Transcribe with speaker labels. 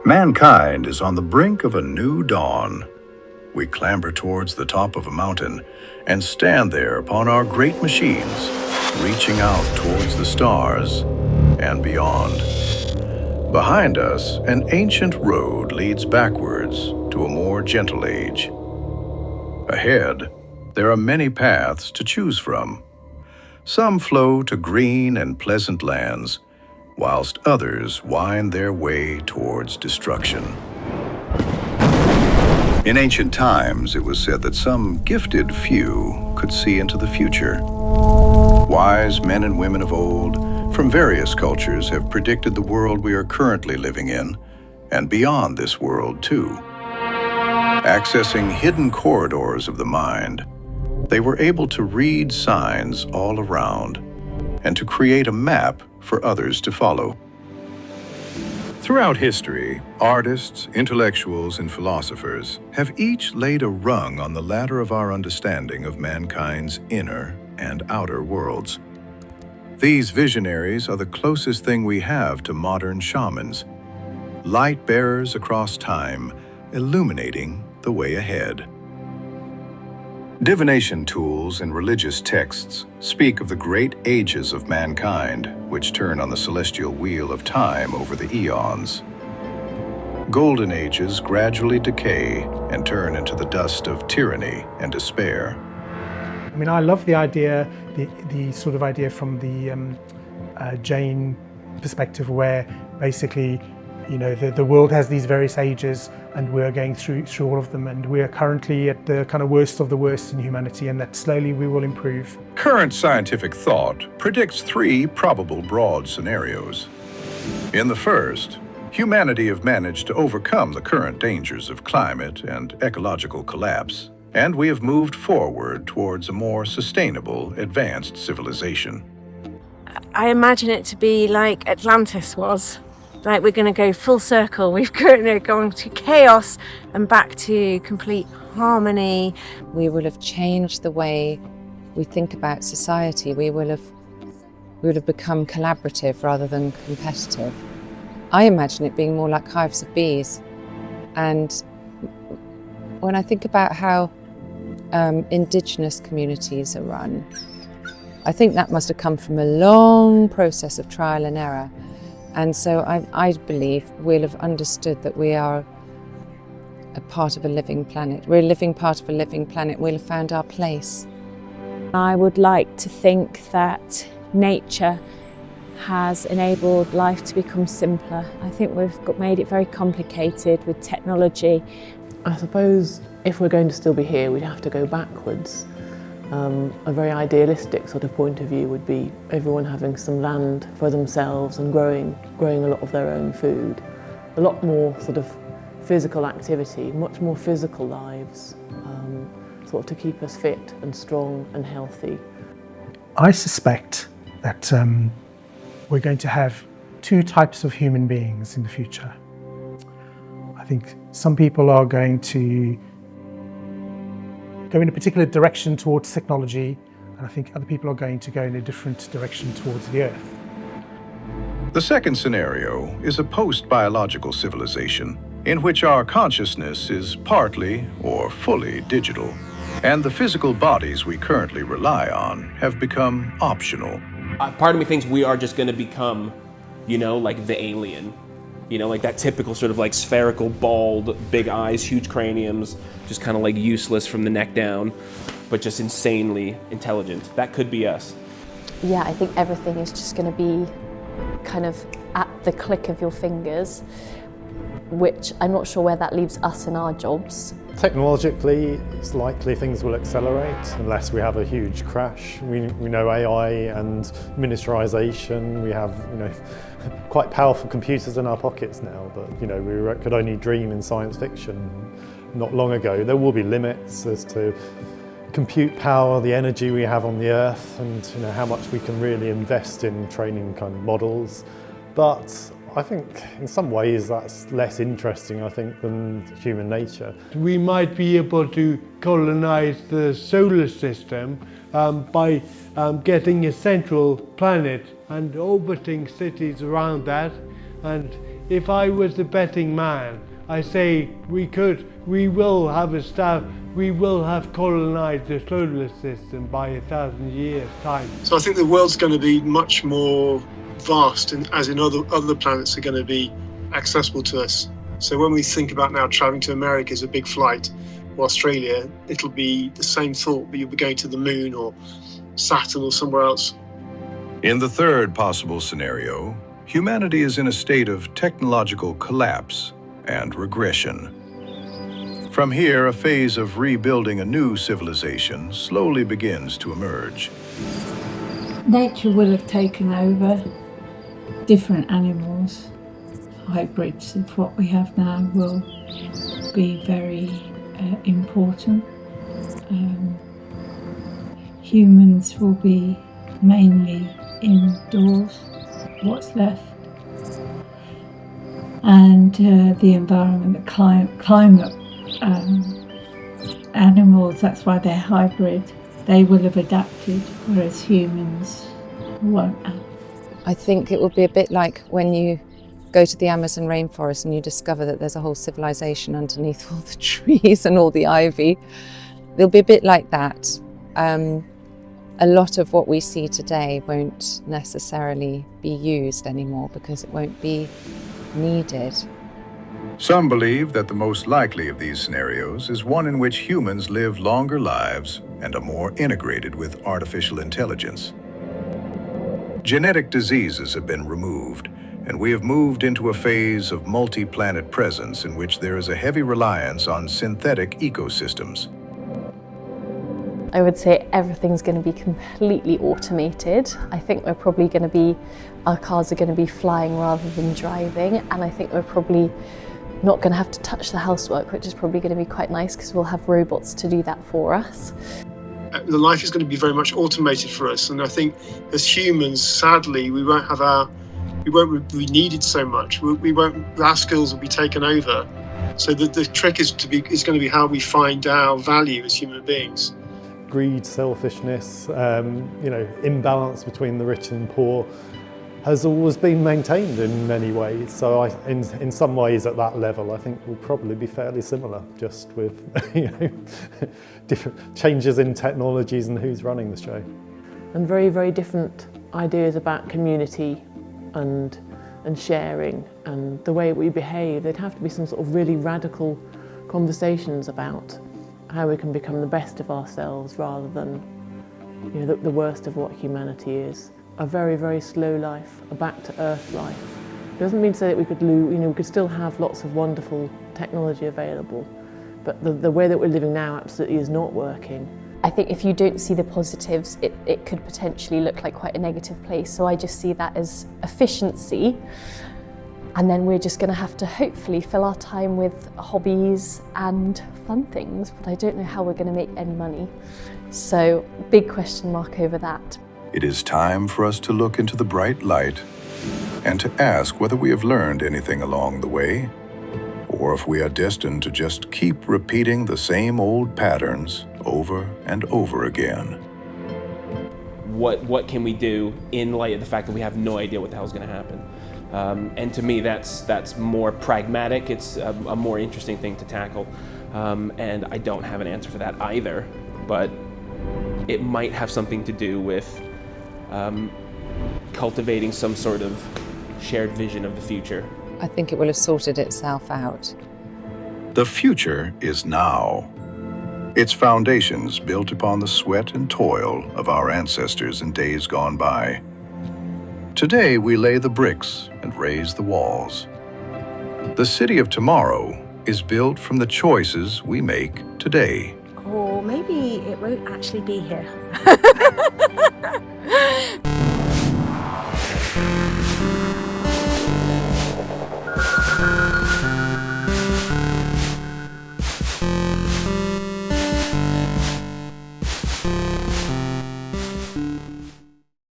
Speaker 1: Mankind is on the brink of a new dawn. We clamber towards the top of a mountain and stand there upon our great machines, reaching out towards the stars and beyond. Behind us, an ancient road leads backwards to a more gentle age. Ahead, there are many paths to choose from. Some flow to green and pleasant lands, whilst others wind their way towards destruction. In ancient times, it was said that some gifted few could see into the future. Wise men and women of old, from various cultures, have predicted the world we are currently living in, and beyond this world too. Accessing hidden corridors of the mind, they were able to read signs all around and to create a map for others to follow. Throughout history, artists, intellectuals, and philosophers have each laid a rung on the ladder of our understanding of mankind's inner and outer worlds. These visionaries are the closest thing we have to modern shamans, light bearers across time, illuminating the way ahead. Divination tools and religious texts speak of the great ages of mankind, which turn on the celestial wheel of time over the eons. Golden ages gradually decay and turn into the dust of tyranny and despair.
Speaker 2: I mean, I love the idea, the sort of idea from the Jain perspective, where basically, you know, the world has these various ages and we're going through all of them, and we're currently at the kind of worst of the worst in humanity, and that slowly we will improve.
Speaker 1: Current scientific thought predicts 3 probable broad scenarios. In the first, humanity have managed to overcome the current dangers of climate and ecological collapse, and we have moved forward towards a more sustainable, advanced civilization.
Speaker 3: I imagine it to be like Atlantis was. Like, we're going to go full circle. We've gone to chaos and back to complete harmony.
Speaker 4: We will have changed the way we think about society. We will have become collaborative rather than competitive. I imagine it being more like hives of bees. And when I think about how indigenous communities are run, I think that must have come from a long process of trial and error. And so I believe we'll have understood that we are a part of a living planet. We're a living part of a living planet. We'll have found our place.
Speaker 5: I would like to think that nature has enabled life to become simpler. I think we've made it very complicated with technology.
Speaker 6: I suppose if we're going to still be here, we'd have to go backwards. A very idealistic sort of point of view would be everyone having some land for themselves and growing a lot of their own food. A lot more sort of physical activity, much more physical lives, sort of to keep us fit and strong and healthy.
Speaker 2: I suspect that we're going to have 2 types of human beings in the future. I think some people are going to go in a particular direction towards technology, and I think other people are going to go in a different direction towards the Earth.
Speaker 1: The second scenario is a post-biological civilization in which our consciousness is partly or fully digital, and the physical bodies we currently rely on have become optional.
Speaker 7: Part of me thinks we are just going to become, you know, like the alien. You know, like that typical sort of like spherical, bald, big eyes, huge craniums, just kind of like useless from the neck down, but just insanely intelligent. That could be us.
Speaker 8: Yeah, I think everything is just going to be kind of at the click of your fingers, which I'm not sure where that leaves us in our jobs.
Speaker 9: Technologically, it's likely things will accelerate unless we have a huge crash. We know AI and miniaturization. We have, you know, quite powerful computers in our pockets now, but you know, we could only dream in science fiction not long ago. There will be limits as to compute power, the energy we have on the Earth, and you know, how much we can really invest in training kind of models. But I think in some ways that's less interesting, I think, than human nature.
Speaker 10: We might be able to colonize the solar system by getting a central planet and orbiting cities around that. And if I was a betting man, I say we will have colonized the solar system by 1,000 years' time.
Speaker 11: So I think the world's going to be much more vast, and as in other planets are going to be accessible to us. So when we think about now traveling to America as a big flight, or Australia, it'll be the same thought, but you'll be going to the moon or Saturn or somewhere else.
Speaker 1: In the third possible scenario, humanity is in a state of technological collapse and regression. From here, a phase of rebuilding a new civilization slowly begins to emerge.
Speaker 12: Nature will have taken over. Different animals, hybrids of what we have now, will be very important. Humans will be mainly indoors, what's left. And the environment, the climate, animals, that's why they're hybrid, they will have adapted, whereas humans won't have.
Speaker 4: I think it will be a bit like when you go to the Amazon rainforest and you discover that there's a whole civilization underneath all the trees and all the ivy. It'll be a bit like that. A lot of what we see today won't necessarily be used anymore because it won't be needed.
Speaker 1: Some believe that the most likely of these scenarios is one in which humans live longer lives and are more integrated with artificial intelligence. Genetic diseases have been removed, and we have moved into a phase of multi-planet presence in which there is a heavy reliance on synthetic ecosystems.
Speaker 8: I would say everything's going to be completely automated. I think our cars are going to be flying rather than driving, and I think we're probably not going to have to touch the housework, which is probably going to be quite nice because we'll have robots to do that for us.
Speaker 11: The life is going to be very much automated for us, and I think as humans, sadly, we won't be needed so much. Our skills will be taken over. So the trick is going to be how we find our value as human beings.
Speaker 9: Greed, selfishness, imbalance between the rich and poor has always been maintained in many ways. So in some ways at that level, I think we'll probably be fairly similar, just with different changes in technologies and who's running the show.
Speaker 6: And very, very different ideas about community and sharing and the way we behave. There'd have to be some sort of really radical conversations about how we can become the best of ourselves rather than the worst of what humanity is. A very, very slow life, a back-to-earth life. It doesn't mean to say that we could we could still have lots of wonderful technology available, but the way that we're living now absolutely is not working.
Speaker 8: I think if you don't see the positives, it could potentially look like quite a negative place. So I just see that as efficiency. And then we're just going to have to hopefully fill our time with hobbies and fun things, but I don't know how we're going to make any money. So big question mark over that.
Speaker 1: It is time for us to look into the bright light and to ask whether we have learned anything along the way, or if we are destined to just keep repeating the same old patterns over and over again.
Speaker 7: What can we do in light of the fact that we have no idea what the hell is going to happen? And to me, that's more pragmatic. It's a more interesting thing to tackle. And I don't have an answer for that either, but it might have something to do with cultivating some sort of shared vision of the future.
Speaker 4: I think it will have sorted itself out.
Speaker 1: The future is now. Its foundations built upon the sweat and toil of our ancestors in days gone by. Today we lay the bricks and raise the walls. The city of tomorrow is built from the choices we make today.
Speaker 3: Or maybe it won't actually be here.